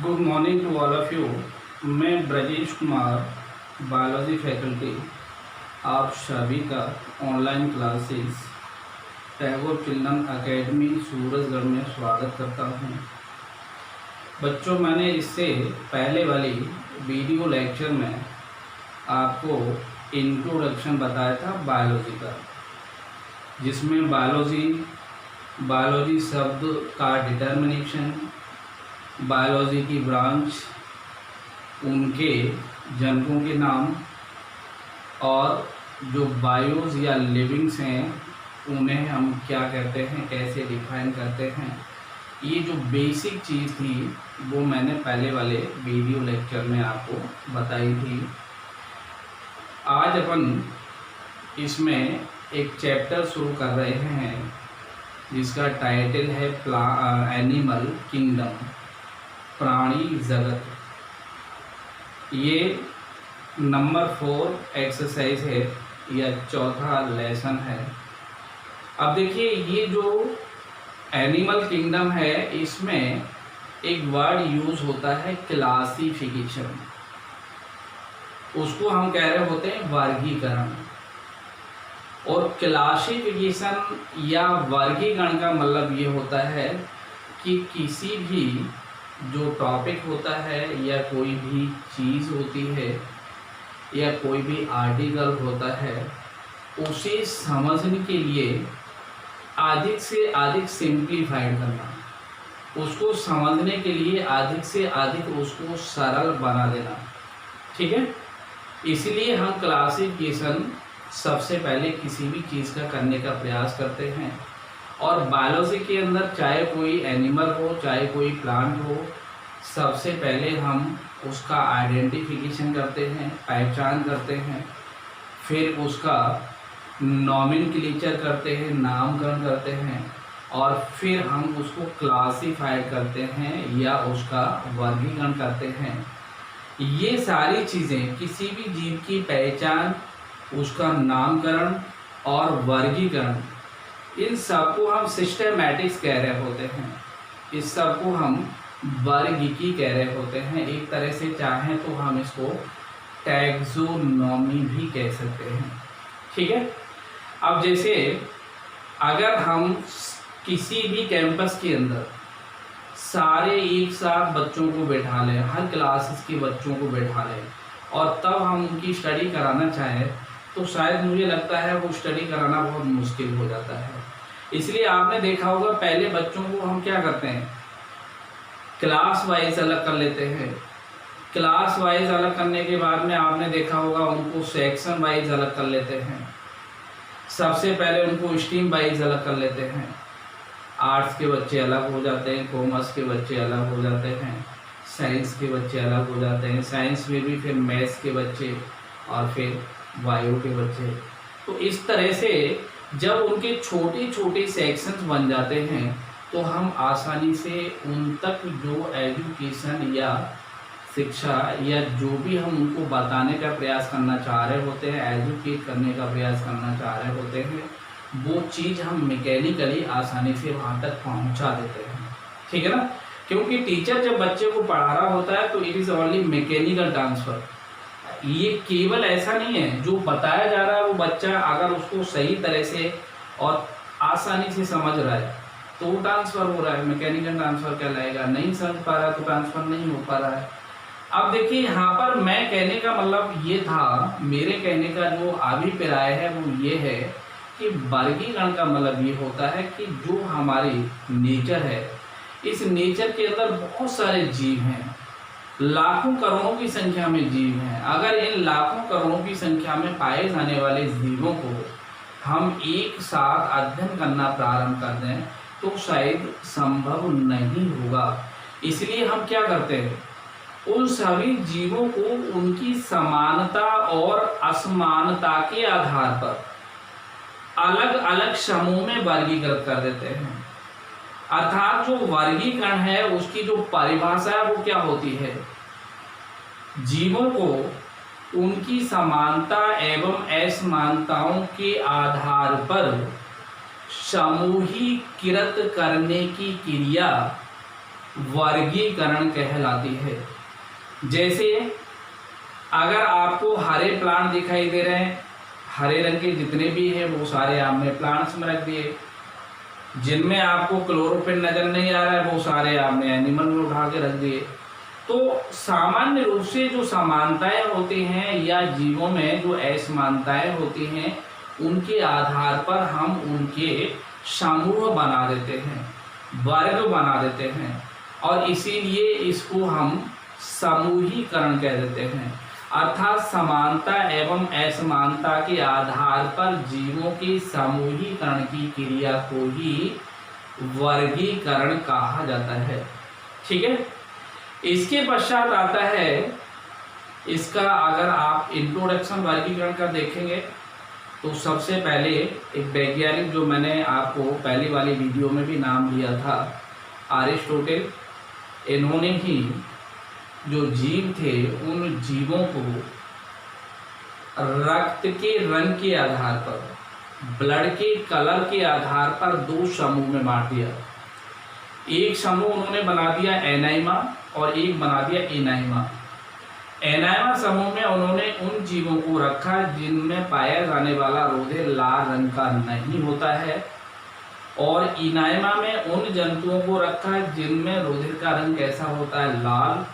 Good morning to all of you. मैं Brajesh Kumar, biology faculty, आप सभी का online classes Tagore children academy Surajgarh में स्वागत करता हूं। बच्चों, मैंने इससे पहले वाली वीडियो लेक्चर में आपको इंट्रोडक्शन बताया था बायोलॉजी का, जिसमें बायोलॉजी शब्द का डिटर्मिनेशन, बायोलॉजी की ब्रांच, उनके जनकों के नाम और जो बायोज या लिविंग्स हैं उन्हें हम क्या कहते हैं, कैसे डिफाइन करते हैं, ये जो बेसिक चीज़ थी वो मैंने पहले वाले वीडियो लेक्चर में आपको बताई थी। आज अपन इसमें एक चैप्टर शुरू कर रहे हैं जिसका टाइटल है एनिमल किंगडम, प्राणी जगत। ये नंबर 4 एक्सरसाइज है या चौथा लेसन है। अब देखिए, ये जो एनिमल किंगडम है इसमें एक वर्ड यूज होता है क्लासिफिकेशन, उसको हम कह रहे होते हैं वर्गीकरण। और क्लासिफिकेशन या वर्गीकरण का मतलब ये होता है कि किसी भी जो टॉपिक होता है या कोई भी चीज़ होती है या कोई भी आर्टिकल होता है, उसे समझने के लिए अधिक से अधिक सिंप्लीफाइड करना, उसको समझने के लिए अधिक से अधिक उसको सरल बना देना। ठीक है, इसलिए हम क्लासिफिकेशन सबसे पहले किसी भी चीज़ का करने का प्रयास करते हैं। और बायोलॉजी के अंदर चाहे कोई एनिमल हो चाहे कोई प्लांट हो, सबसे पहले हम उसका आइडेंटिफिकेशन करते हैं, पहचान करते हैं, फिर उसका नॉमेनक्लेचर करते हैं, नामकरण करते हैं, और फिर हम उसको क्लासिफाई करते हैं या उसका वर्गीकरण करते हैं। ये सारी चीज़ें किसी भी जीव की पहचान, उसका नामकरण और वर्गीकरण, इन सबको हम सिस्टेमैटिक्स कह रहे होते हैं, इस सबको हम वर्गीकी कह रहे होते हैं। एक तरह से चाहें तो हम इसको टैक्सोनॉमी भी कह सकते हैं। ठीक है, अब जैसे अगर हम किसी भी कैंपस के अंदर सारे एक साथ बच्चों को बैठा लें, हर क्लासेस के बच्चों को बैठा लें और तब हम उनकी स्टडी कराना चाहें, तो शायद मुझे लगता है वो स्टडी कराना बहुत मुश्किल हो जाता है। इसलिए आपने देखा होगा पहले बच्चों को हम क्या करते हैं, क्लास वाइज अलग कर लेते हैं। क्लास वाइज अलग करने के बाद में आपने देखा होगा उनको सेक्शन वाइज अलग कर लेते हैं। सबसे पहले उनको स्ट्रीम वाइज अलग कर लेते हैं। आर्ट्स के बच्चे अलग हो जाते हैं, कॉमर्स के बच्चे अलग हो जाते हैं, साइंस के बच्चे अलग हो जाते हैं, साइंस में भी फिर मैथ्स के बच्चे और फिर बायो के बच्चे। तो इस तरह से जब उनके छोटे छोटे सेक्शंस बन जाते हैं तो हम आसानी से उन तक जो एजुकेशन या शिक्षा या जो भी हम उनको बताने का प्रयास करना चाह रहे होते हैं, एजुकेट करने का प्रयास करना चाह रहे होते हैं, वो चीज़ हम मैकेनिकली आसानी से वहाँ तक पहुँचा देते हैं। ठीक है ना, क्योंकि टीचर जब बच्चे को पढ़ा रहा होता है तो it is only mechanical transfer. ये केवल ऐसा नहीं है जो बताया जा रहा है वो बच्चा अगर उसको सही तरह से और आसानी से समझ रहा है तो ट्रांसफ़र हो रहा है। मैकेनिकल ट्रांसफ़र कहलाएगा। नहीं समझ पा रहा है तो ट्रांसफ़र नहीं हो पा रहा है। अब देखिए, यहाँ पर मैं कहने का मतलब ये था, मेरे कहने का जो अभिप्राय है वो ये है कि वर्गीकरण का मतलब ये होता है कि जो हमारी नेचर है, इस नेचर के अंदर बहुत सारे जीव हैं, लाखों करोड़ों की संख्या में जीव हैं। अगर इन लाखों करोड़ों की संख्या में पाए जाने वाले जीवों को हम एक साथ अध्ययन करना प्रारंभ कर दें तो शायद संभव नहीं होगा। इसलिए हम क्या करते हैं, उन सभी जीवों को उनकी समानता और असमानता के आधार पर अलग अलग समूह में वर्गीकृत कर देते हैं। अर्थात जो वर्गीकरण है उसकी जो परिभाषा है वो क्या होती है, जीवों को उनकी समानता एवं असमानताओं के आधार पर समूहीकृत करने की क्रिया वर्गीकरण कहलाती है। जैसे अगर आपको हरे प्लांट दिखाई दे रहे हैं, हरे रंग के जितने भी हैं वो सारे आपने प्लांट्स में रख दिए। जिनमें आपको क्लोरोफिल नजर नहीं आ रहा है वो सारे आपने एनिमल में उठा के रख दिए। तो सामान्य रूप से जो समानताएं होती हैं या जीवों में जो असमानताएं होती हैं उनके आधार पर हम उनके समूह बना देते हैं, वर्ग बना देते हैं, और इसीलिए इसको हम समूहीकरण कह देते हैं। अर्थात समानता एवं असमानता के आधार पर जीवों के समूहीकरण की क्रिया को ही वर्गीकरण कहा जाता है। ठीक है। इसके पश्चात आता है इसका, अगर आप इंट्रोडक्शन वर्गीकरण का देखेंगे तो सबसे पहले एक वैज्ञानिक जो मैंने आपको पहली वाली वीडियो में भी नाम लिया था, अरिस्टोटेल, इन्होंने ही जो जीव थे उन जीवों को रक्त के रंग के आधार पर, ब्लड के कलर के आधार पर दो समूह में बांट दिया। एक समूह उन्होंने बना दिया एनाइमा और एक बना दिया इनाइमा। एनाइमा समूह में उन्होंने उन जीवों को रखा जिनमें पाया जाने वाला रोधिर लाल रंग का नहीं होता है, और इनाइमा में उन जंतुओं को रखा जिनमें रुधिर का रंग कैसा होता है, लाल।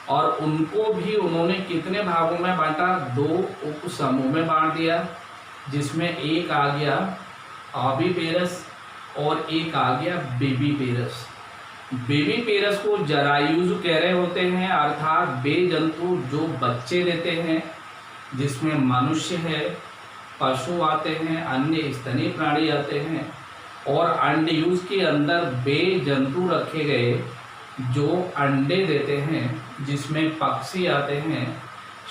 और उनको भी उन्होंने कितने भागों में बांटा, दो उप समूह में बांट दिया, जिसमें एक आ गया आविपेरस और एक आ गया बेबीपेरस। बेबीपेरस को जरायुज कह रहे होते हैं, अर्थात वे जंतु जो बच्चे देते हैं, जिसमें मनुष्य है, पशु आते हैं, अन्य स्तनीय प्राणी आते हैं, और अंडयुज के अंदर वे जंतु रखे गए जो अंडे देते हैं, जिसमें पक्षी आते हैं,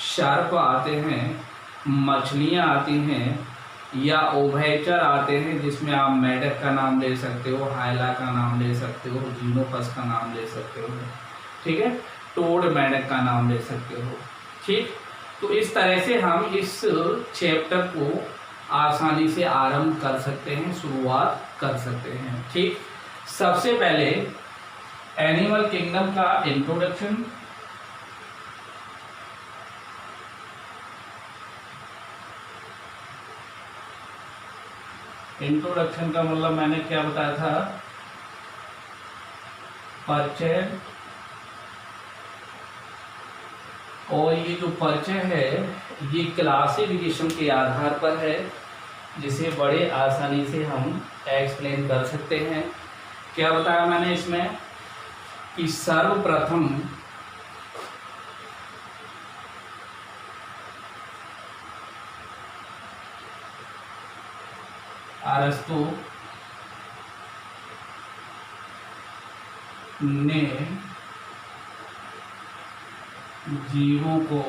सर्प आते हैं, मछलियां आती हैं, या उभयचर आते हैं, जिसमें आप मेढक का नाम ले सकते हो, हायला का नाम ले सकते हो, जीनोपस का नाम ले सकते हो। ठीक है, टोड मेढक का नाम ले सकते हो। ठीक, तो इस तरह से हम इस चैप्टर को आसानी से आरंभ कर सकते हैं, शुरुआत कर सकते हैं। ठीक, सबसे पहले एनिमल किंगडम का इंट्रोडक्शन। इंट्रोडक्शन का मतलब मैंने क्या बताया था, परिचय। और ये जो परिचय है ये क्लासिफिकेशन के आधार पर है, जिसे बड़े आसानी से हम एक्सप्लेन कर सकते हैं। क्या बताया मैंने इसमें कि सर्वप्रथम अरस्तु ने जीवों को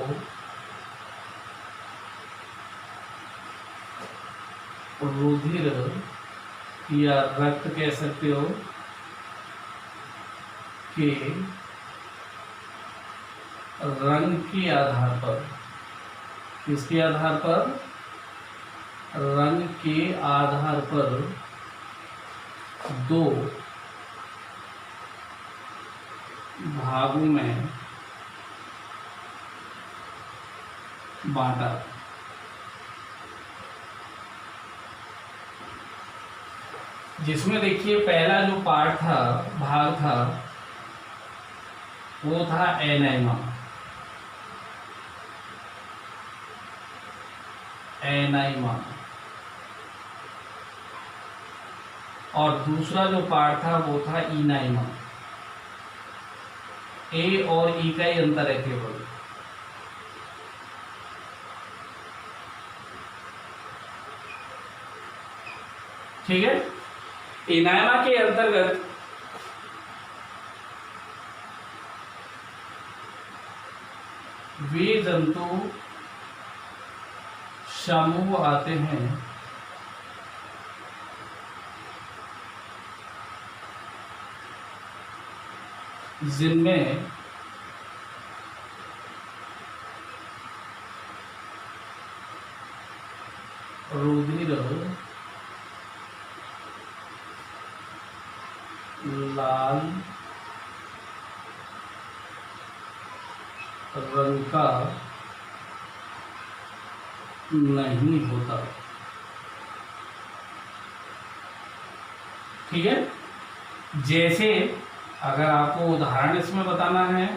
रुधिर या रक्त कह सकते हो के रंग के आधार पर, किसके आधार पर, रंग के आधार पर दो भागों में बांटा। जिसमें देखिए पहला जो पार्ट था, भाग था, वो था एनाइमा। एनाइमा। और दूसरा जो पार्ट था वो था इनाइमा। ए और ई का ही अंतर है केवल। ठीक है, इनाइमा के अंतर्गत वे जंतु समूह आते हैं जिनमें रुधिर लाल रंग का नहीं होता। ठीक है, जैसे अगर आपको उदाहरण इसमें बताना है,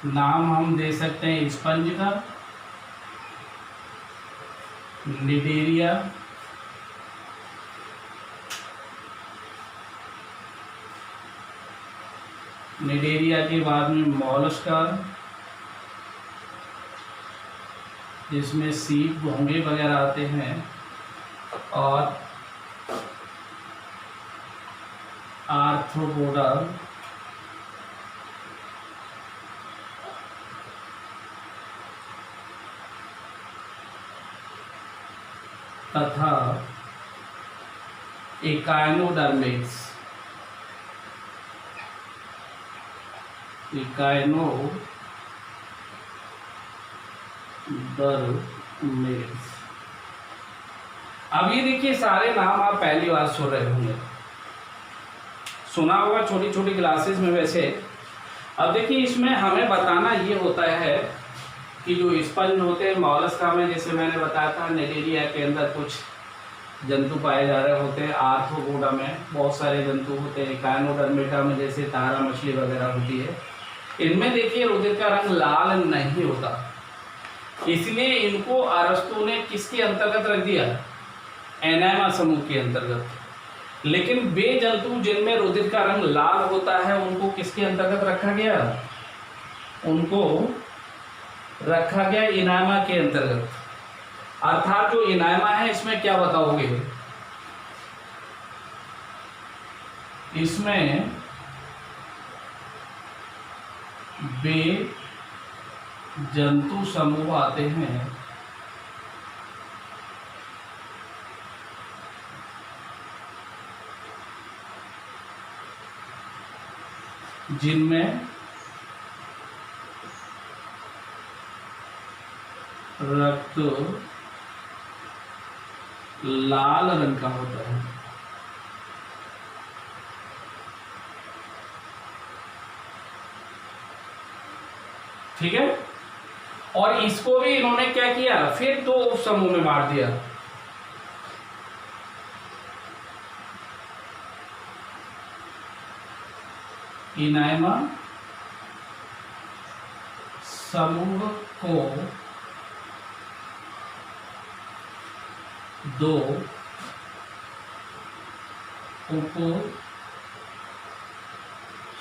नाम हम दे सकते हैं स्पंज का, निडेरिया, निडेरिया के बाद में मॉलस्का, जिसमें सीप, घोंगे वगैरह आते हैं, और आर्थ्रोपोडा, तथा इकाइनोडर्मिड्स, अब ये देखिए सारे नाम आप पहली बार सुन रहे होंगे, सुना होगा छोटी छोटी क्लासेस में वैसे। अब देखिए इसमें हमें बताना ये होता है कि जो स्पंज होते हैं मॉलस्का में, जैसे मैंने बताया था, निडेरिया के अंदर कुछ जंतु पाए जा रहे होते हैं, आर्थ्रोपोडा में बहुत सारे जंतु होते हैं, इकाइनोडर्मिटा में जैसे तारा मछली वगैरह होती है। इनमें देखिए रुधिर का रंग लाल नहीं होता, इसलिए इनको अरस्तु ने किसके अंतर्गत रख दिया? एनाइमा समूह के अंतर्गत। लेकिन वे जंतु जिनमें रुधिर का रंग लाल होता है उनको किसके अंतर्गत रखा गया? उनको रखा गया एनाइमा के अंतर्गत। अर्थात जो एनाइमा है इसमें क्या बताओगे? इसमें वे जंतु समूह आते हैं जिनमें रक्त लाल रंग का होता है। ठीक है, और इसको भी इन्होंने क्या किया? फिर दो उपसमूह में बांट दिया। एनाइमा समूह को दो उप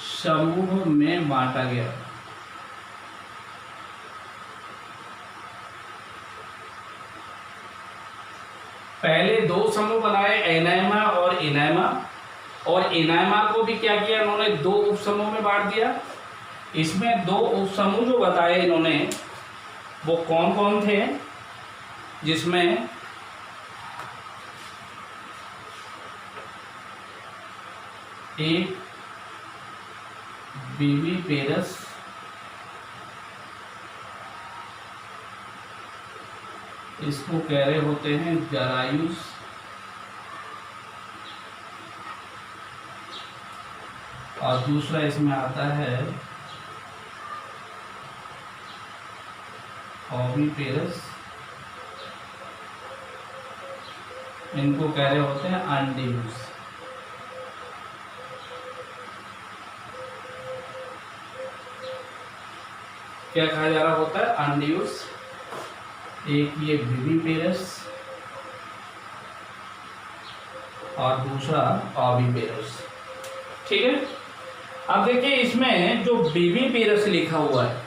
समूह में बांटा गया। पहले दो समूह बनाए, एनाइमा और एनाइमा, और एनाइमा को भी क्या किया इन्होंने? दो उपसमूह में बांट दिया। इसमें दो उपसमूह जो बताए इन्होंने वो कौन कौन थे? जिसमें एक विविपेरस, इसको कह रहे होते हैं जरायुस, और दूसरा इसमें आता है ओविपेरस, इनको कह रहे होते हैं अंडियुस। क्या कहा जा रहा होता है? अंडियुस। एक ये विविपेरस और दूसरा ओविपेरस। ठीक है, अब देखिए इसमें जो विविपेरस लिखा हुआ है,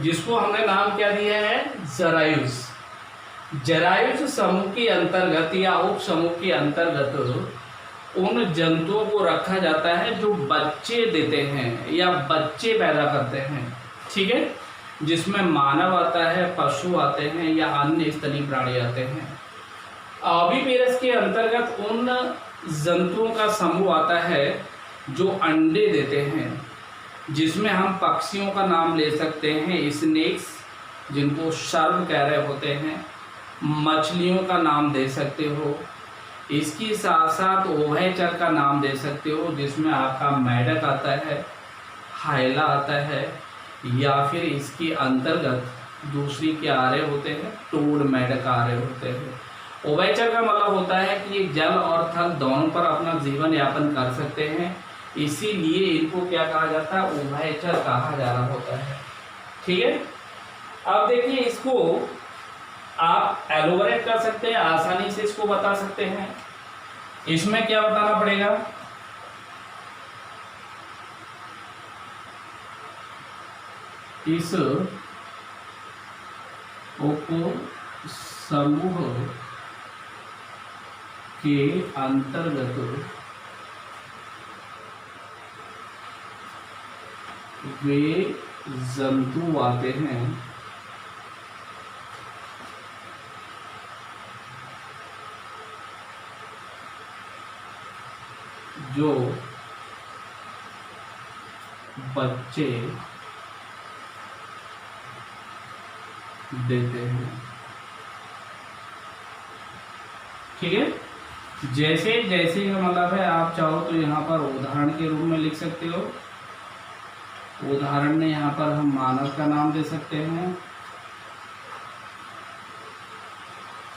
जिसको हमने नाम क्या दिया है? जरायुस। जरायुस समूह के अंतर्गत या उप समूह के अंतर्गत उन जंतुओं को रखा जाता है जो बच्चे देते हैं या बच्चे पैदा करते हैं। ठीक है, जिसमें मानव आता है, पशु आते हैं या अन्य स्तनी प्राणी आते हैं। ओविपेरस के अंतर्गत उन जंतुओं का समूह आता है जो अंडे देते हैं, जिसमें हम पक्षियों का नाम ले सकते हैं, स्नेक्स जिनको शर्म कह रहे होते हैं, मछलियों का नाम दे सकते हो, इसके साथ साथ उभयचर का नाम दे सकते हो, जिसमें आपका मेढक आता है, हाइला आता है, या फिर इसके अंतर्गत दूसरी क्या आ रहे होते हैं, टोड मेढक आ रहे होते हैं। उभयचर का मतलब होता है कि ये जल और थल दोनों पर अपना जीवन यापन कर सकते हैं, इसीलिए इनको क्या कहा जाता है, उभयचर कहा जा रहा होता है। ठीक है, अब देखिए इसको आप एलोबरेट कर सकते हैं, आसानी से इसको बता सकते हैं। इसमें क्या बताना पड़ेगा, इस उप समूह के अंतर्गत वे जंतु आते हैं जो बच्चे देते हैं। ठीक है, जैसे जैसे का मतलब है, आप चाहो तो यहाँ पर उदाहरण के रूप में लिख सकते हो। उदाहरण में यहाँ पर हम मानव का नाम दे सकते हैं,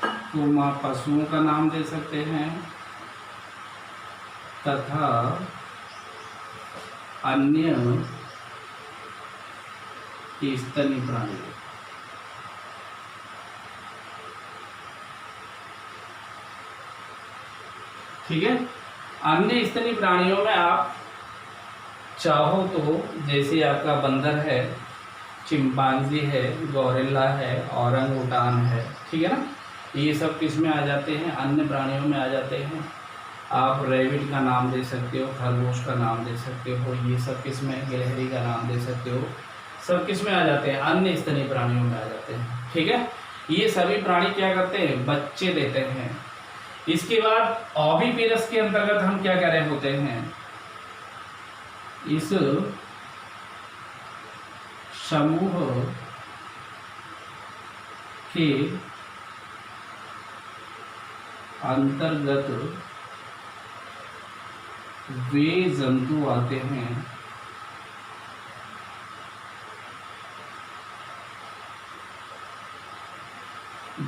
तो पशुओं का नाम दे सकते हैं, तथा अन्य स्तनी प्राणी। ठीक है, अन्य स्तनी प्राणियों में आप चाहो तो जैसे आपका बंदर है, चिंपांजी है, गोरिल्ला है, औरंगुटान है, ठीक है ना, ये सब किस में आ जाते हैं, अन्य प्राणियों में आ जाते हैं। आप रैबिट का नाम दे सकते हो, खरगोश का नाम दे सकते हो, ये सब किस में, गिलहरी का नाम दे सकते हो, सब किस में आ जाते हैं, अन्य स्तनी प्राणियों में आ जाते हैं। ठीक है, ये सभी प्राणी क्या करते हैं, बच्चे देते हैं। इसके बाद ओविपेरस के अंतर्गत हम क्या कह रहे होते हैं, इस समूह के अंतर्गत वे जंतु आते हैं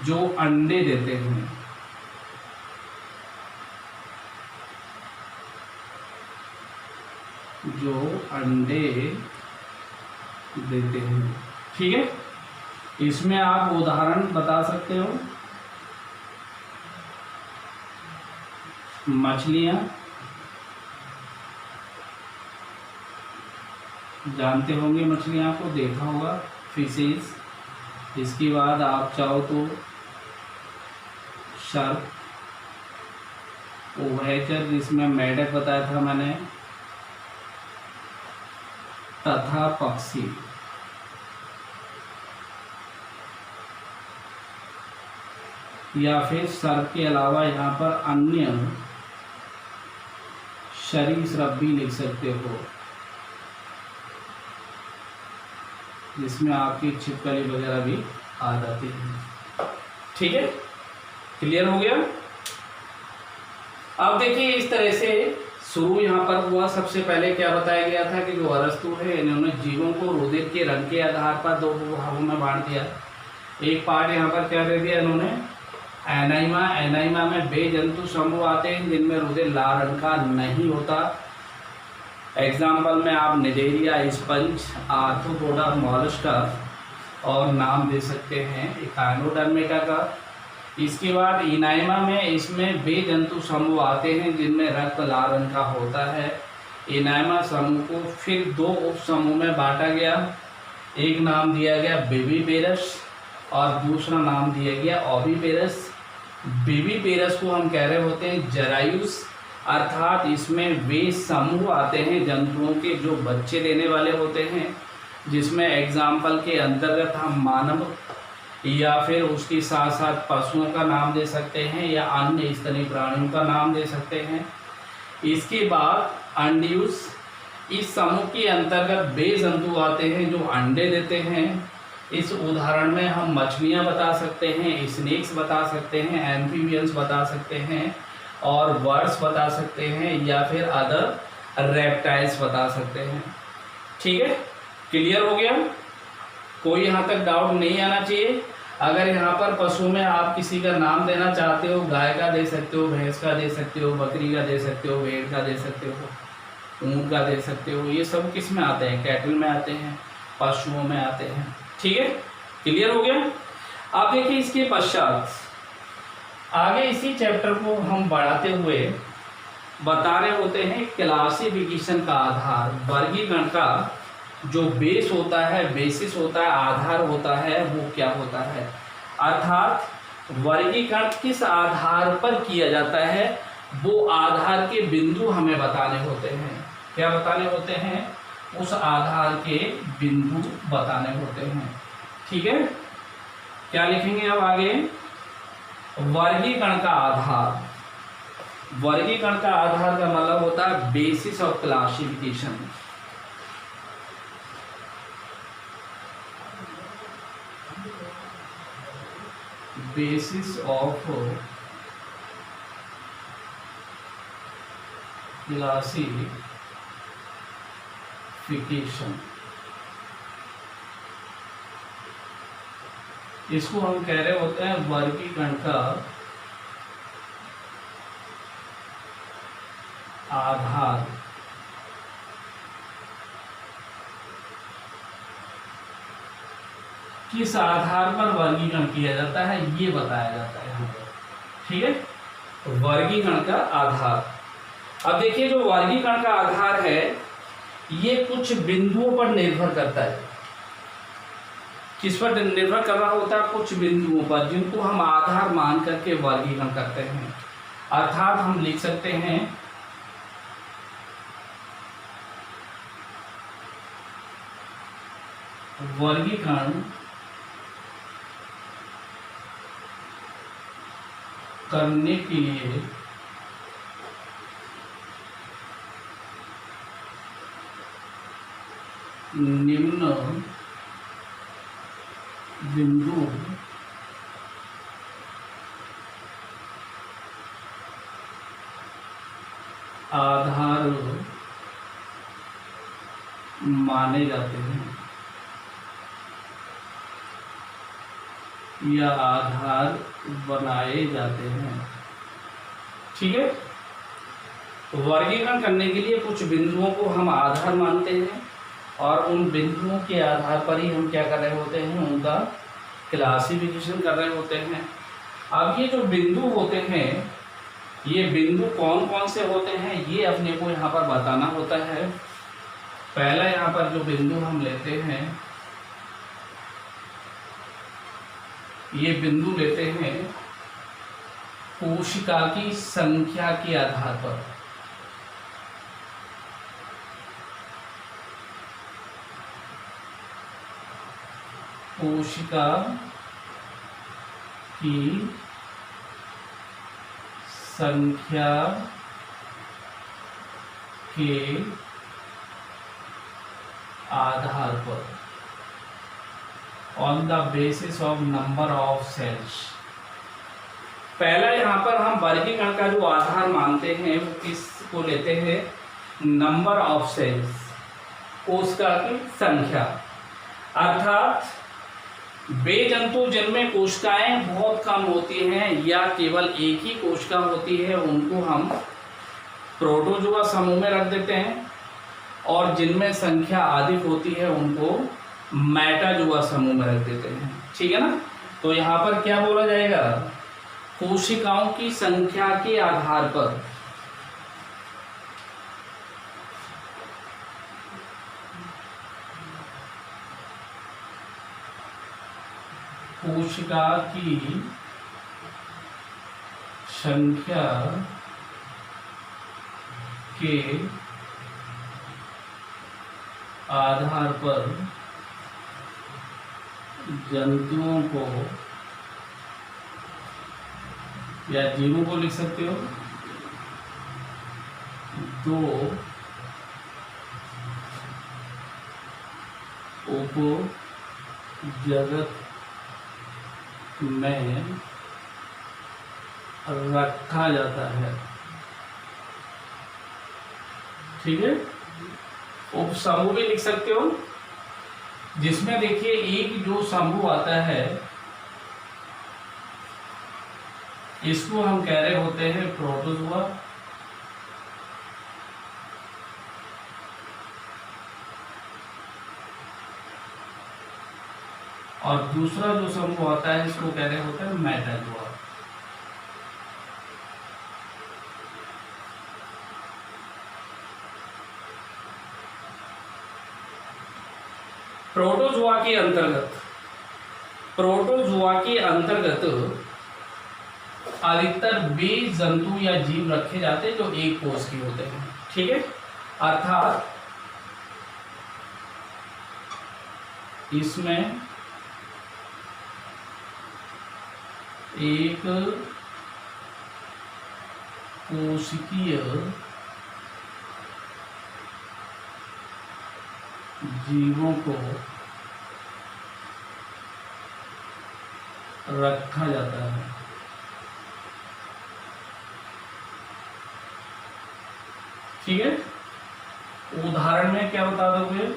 जो अंडे देते हैं। जो अंडे देते हैं। ठीक है, इसमें आप उदाहरण बता सकते हो, मछलियां, जानते होंगे मछलियां को, देखा होगा, फिशेस। इसके बाद आप चाहो तो शार्क, उभयचर जिसमें मेढक बताया था मैंने, तथा पक्षी। या फिर सर्प के अलावा यहाँ पर अन्य सरीसृप भी लिख सकते हो, जिसमें आपकी छिपकली वगैरह भी आ जाती है। ठीक है, क्लियर हो गया। अब देखिए इस तरह से शुरू यहाँ पर हुआ। सबसे पहले क्या बताया गया था कि जो अरस्तु है, इन्होंने जीवों को रुधिर के रंग के आधार पर दो भागों में बांट दिया। एक पार्ट यहाँ पर क्या दे दिया इन्होंने, एनाइमा। एनाइमा में वे जंतु समूह आते हैं जिनमें रुधिर लाल रंग का नहीं होता। एग्जाम्पल में आप निडेरिया, स्पंज, आर्थ्रोपोडा, मॉलस्का और नाम दे सकते हैं इकाइनोडर्मेटा का। इसके बाद इनाइमा में, इसमें वे जंतु समूह आते हैं जिनमें रक्त लाल रंग का होता है। इनाइमा समूह को फिर दो उप समूह में बांटा गया। एक नाम दिया गया विविपेरस और दूसरा नाम दिया गया ओविपेरस। विविपेरस को हम कह रहे होते हैं जरायुस, अर्थात इसमें वे समूह आते हैं जंतुओं के जो बच्चे देने वाले होते हैं, जिसमें एग्जाम्पल के अंतर्गत हम मानव या फिर उसके साथ साथ पशुओं का नाम दे सकते हैं या अन्य स्तनी प्राणियों का नाम दे सकते हैं। इसके बाद अंड्यूस, इस समूह के अंतर्गत वे जंतु आते हैं जो अंडे देते हैं। इस उदाहरण में हम मछलियां बता सकते हैं, स्नेक्स बता सकते हैं, एम्फीबियंस बता सकते हैं और बर्ड्स बता सकते हैं या फिर अदर रेप्टाइल्स बता सकते हैं। ठीक है, क्लियर हो गया? कोई यहाँ तक डाउट नहीं आना चाहिए। अगर यहाँ पर पशु में आप किसी का नाम देना चाहते हो, गाय का दे सकते हो, भैंस का दे सकते हो, बकरी का दे सकते हो, भेड़ का दे सकते हो, ऊँट का दे सकते हो। ये सब किस में आते हैं? कैटल में आते हैं, पशुओं में आते हैं। ठीक है, क्लियर हो गया? अब देखिए इसके पश्चात आगे इसी चैप्टर को हम बढ़ाते हुए बता रहे होते हैं क्लासिफिकेशन का आधार, वर्गीकरण का जो बेस होता है, बेसिस होता है, आधार होता है, वो क्या होता है। अर्थात वर्गीकरण किस आधार पर किया जाता है, वो आधार के बिंदु हमें बताने होते हैं। क्या बताने होते हैं? उस आधार के बिंदु बताने होते हैं। ठीक है, क्या लिखेंगे अब आगे? वर्गीकरण का आधार। वर्गीकरण का आधार का मतलब होता है basis of classification. Basis of classification, इसको हम कह रहे होते हैं वर्गीकरण का आधार। किस आधार पर वर्गीकरण किया जाता है, ये बताया जाता है यहाँ पर। ठीक है, तो वर्गीकरण का आधार। अब देखिए जो वर्गीकरण का आधार है, ये कुछ बिंदुओं पर निर्भर करता है। किस पर निर्भर कर रहा होता है? कुछ बिंदुओं पर, जिनको हम आधार मान करके वर्गीकरण करते हैं। अर्थात हम लिख सकते हैं वर्गीकरण करने के लिए निम्न बिंदु आधार माने जाते हैं या आधार बनाए जाते हैं। ठीक है, तो वर्गीकरण करने के लिए कुछ बिंदुओं को हम आधार मानते हैं और उन बिंदुओं के आधार पर ही हम क्या कर रहे होते हैं? उनका क्लासिफिकेशन कर रहे होते हैं। अब ये जो बिंदु होते हैं, ये बिंदु कौन कौन से होते हैं, ये अपने को यहाँ पर बताना होता है। पहला यहाँ पर जो बिंदु हम लेते हैं, ये बिंदु लेते हैं कोशिका की संख्या के आधार पर। कोशिका की संख्या के आधार पर, on the basis of number of cells. पहला यहाँ पर हम वर्गीकरण का जो आधार मानते हैं वो किसको लेते हैं? नंबर ऑफ सेल्स, कोशिका की संख्या। अर्थात वे जंतु जिनमें कोशिकाएं बहुत कम होती हैं या केवल एक ही कोशिका होती है, उनको हम प्रोटोजोआ समूह में रख देते हैं, और जिनमें संख्या अधिक होती है उनको मेटाजोआ समूह में रख देते हैं। ठीक है ना? तो यहाँ पर क्या बोला जाएगा? कोशिकाओं की संख्या के आधार पर कोशिका की संख्या के आधार पर जंतुओं को या जीवों को लिख सकते हो, दो उपजगत में रखा जाता है। ठीक है, उपसमूह भी लिख सकते हो, जिसमें देखिए एक जो समूह आता है इसको हम कह रहे होते हैं प्रोटोजोआ, और दूसरा जो समूह आता है इसको कह रहे होते हैं मेटाजोआ। प्रोटोजोआ के अंतर्गत अधिकतर वे जंतु या जीव रखे जाते हैं जो एक कोष के होते हैं, ठीक है। अर्थात इसमें एक कोशिकीय जीवों को रखा जाता है। ठीक है, उदाहरण में क्या बता दोगे?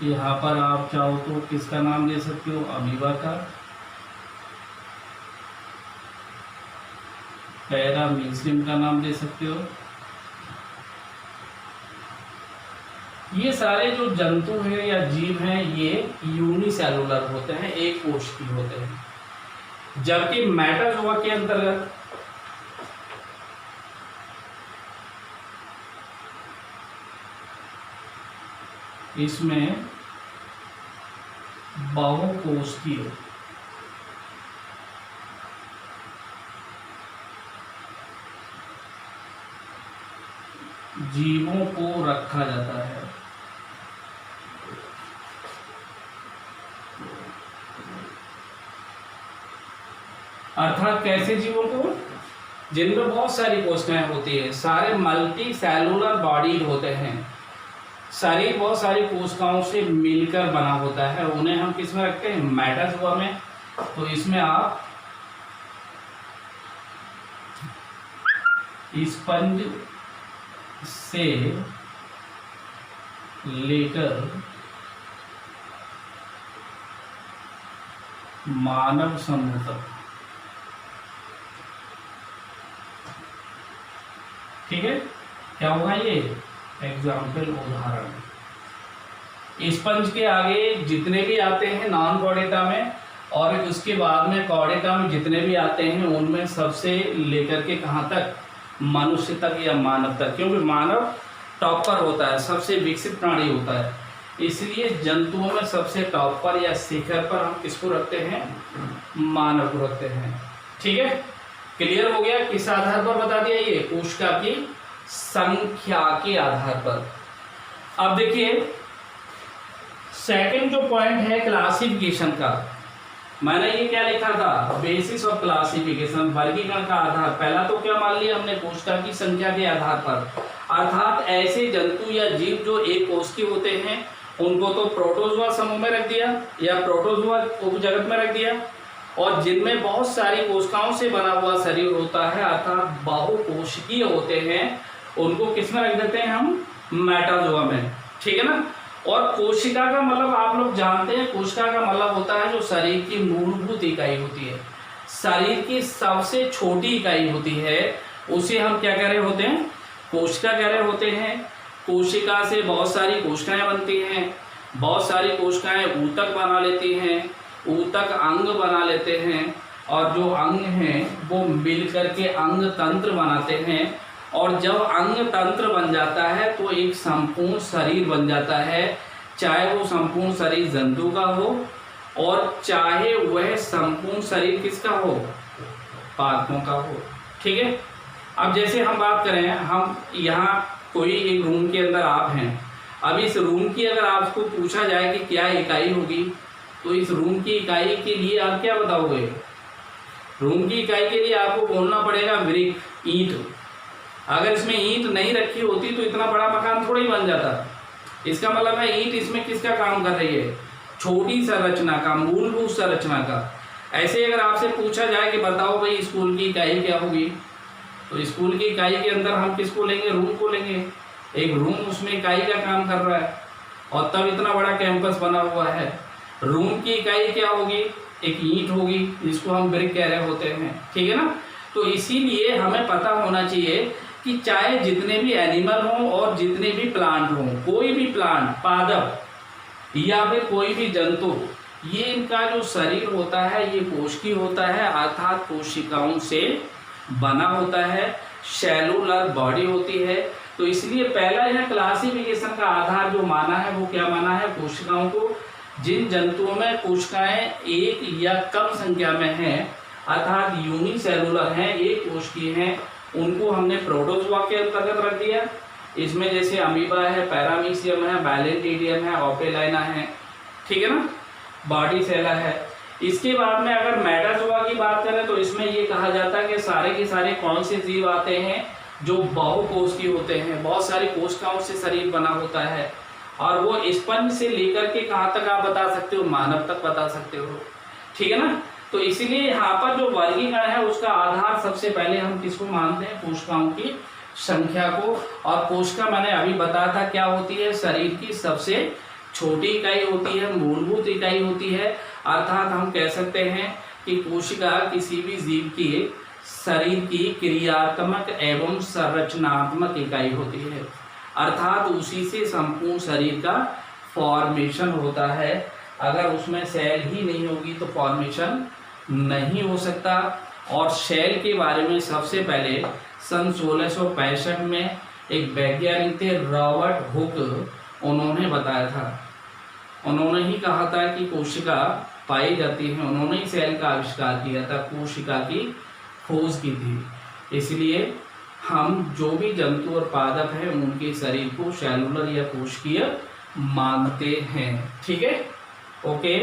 यहाँ पर आप चाहो तो किसका नाम दे सकते हो? अमीबा का, पैरामीशियम का नाम दे सकते हो। ये सारे जो जंतु हैं या जीव हैं ये यूनिसेलुलर होते हैं, एक कोशिकीय होते हैं। जबकि मेटाजोआ के अंतर्गत इसमें बहुकोशिकीय जीवों को रखा जाता है। अर्थात कैसे जीवों को? जिनमें बहुत सारी कोशिकाएं होती है, सारे मल्टी सेलुलर बॉडी होते हैं, शरीर बहुत सारी कोशिकाओं से मिलकर बना होता है। उन्हें हम किस में रखते हैं? मेटाजोआ में। तो इसमें आप स्पंज से लेकर मानव समूह तक, ठीक है, क्या होगा ये? एग्जाम्पल, उदाहरण। स्पंज के आगे जितने भी आते हैं नॉन कॉर्डेटा में, और उसके बाद में कॉर्डेटा में जितने भी आते हैं उनमें सबसे लेकर के कहाँ तक? मनुष्य तक या मानव तक, क्योंकि मानव टॉप पर होता है, सबसे विकसित प्राणी होता है, इसलिए जंतुओं में सबसे टॉप पर या शिखर पर हम किसको रखते हैं? मानव को रखते हैं। ठीक है, क्लियर हो गया? किस आधार पर बता दिया? ये कोशिका की संख्या के आधार पर। अब देखिए सेकंड जो पॉइंट है क्लासिफिकेशन का, मैंने ये क्या लिखा था? बेसिस ऑफ क्लासिफिकेशन, वर्गीकरण का आधार। पहला तो क्या मान लिया हमने? कोशिका की संख्या के आधार पर। अर्थात ऐसे जंतु या जीव जो एक कोश के होते हैं उनको तो प्रोटोजोआ समूह में रख दिया या प्रोटोजोआ उपजगत में रख दिया, और जिनमें बहुत सारी कोशिकाओं से बना हुआ शरीर होता है अर्थात बहुकोशिकीय होते हैं, उनको किस में रख देते हैं हम? मेटाजोआ में। ठीक है ना। और कोशिका का मतलब आप लोग जानते हैं, कोशिका का मतलब होता है जो शरीर की मूलभूत इकाई होती है, शरीर की सबसे छोटी इकाई होती है, उसे हम क्या कह रहे होते हैं? कोशिका कह रहे होते हैं। कोशिका से बहुत सारी कोशिकाएं बनती हैं, बहुत सारी कोशिकाएं ऊतक बना लेती हैं, ऊतक अंग बना लेते हैं, और जो अंग हैं वो मिल करके अंग तंत्र बनाते हैं, और जब अंग तंत्र बन जाता है तो एक संपूर्ण शरीर बन जाता है, चाहे वो संपूर्ण शरीर जंतु का हो और चाहे वह संपूर्ण शरीर किसका हो? पादपों का हो। ठीक है। अब जैसे हम बात करें, हम यहाँ कोई एक रूम के अंदर आप हैं, अब इस रूम की अगर आपको पूछा जाए कि क्या इकाई होगी, तो इस रूम की इकाई के लिए आप क्या बताओगे? रूम की इकाई के लिए आपको बोलना पड़ेगा ब्रिक, ईंट। अगर इसमें ईंट नहीं रखी होती तो इतना बड़ा मकान थोड़ा ही बन जाता। इसका मतलब है ईंट इसमें किसका काम कर रही है? छोटी संरचना का, मूलभूत संरचना का। ऐसे अगर आपसे पूछा जाए कि बताओ भाई स्कूल की इकाई क्या होगी, तो स्कूल की इकाई के अंदर हम किसको लेंगे, रूम को लेंगे। एक रूम उसमें इकाई का काम कर रहा है, और तब इतना बड़ा कैंपस बना हुआ है। रूम की इकाई क्या होगी, एक ईंट होगी जिसको हम ब्रिक कह रहे होते हैं, ठीक है ना। तो इसीलिए हमें पता होना चाहिए कि चाहे जितने भी एनिमल हों और जितने भी प्लांट हों, कोई भी प्लांट, पादप या फिर कोई भी जंतु, ये इनका जो शरीर होता है ये कोशिकीय होता है, अर्थात कोशिकाओं से बना होता है, सेलुलर बॉडी होती है। तो इसलिए पहला यह क्लासिफिकेशन का आधार जो माना है वो क्या माना है, कोशिकाओं को। जिन जंतुओं में कोशिकाएं एक या कम संख्या में हैं, अर्थात यूनिसेलुलर हैं, एक कोशिकीय हैं, उनको हमने प्रोटोजोआ के अंतर्गत रख दिया। इसमें जैसे अमीबा है, पैरामीशियम है, बैलेंटिडियम है, ओपेलाइना है, ठीक है ना, बॉडीसेला है। इसके बाद में अगर मेटाजोआ की बात करें तो इसमें ये कहा जाता है कि सारे के सारे कौन से जीव आते हैं जो बहुकोशिकीय होते हैं, बहुत सारी कोशिकाओं से शरीर बना होता है, और वो स्पंज से लेकर के कहाँ तक आप बता सकते हो, मानव तक बता सकते हो, ठीक है ना। तो इसीलिए यहाँ पर जो वर्गीकरण है उसका आधार सबसे पहले हम किसको मानते हैं, कोशिकाओं की संख्या को। और कोशिका मैंने अभी बताया था क्या होती है, शरीर की सबसे छोटी इकाई होती है, मूलभूत इकाई होती है। अर्थात हम कह सकते हैं कि कोशिका किसी भी जीव की शरीर की क्रियात्मक एवं संरचनात्मक इकाई होती है, अर्थात उसी से संपूर्ण शरीर का फॉर्मेशन होता है। अगर उसमें सेल ही नहीं होगी तो फॉर्मेशन नहीं हो सकता। और सेल के बारे में सबसे पहले सन 1665 में एक वैज्ञानिक थे रॉबर्ट हुक, उन्होंने बताया था, उन्होंने ही कहा था कि कोशिका पाई जाती है, उन्होंने ही सेल का आविष्कार किया था, कोशिका की खोज की थी। इसलिए हम जो भी जंतु और पादप हैं उनके शरीर को सेलुलर या कोशिकीय मानते हैं, ठीक है, ओके।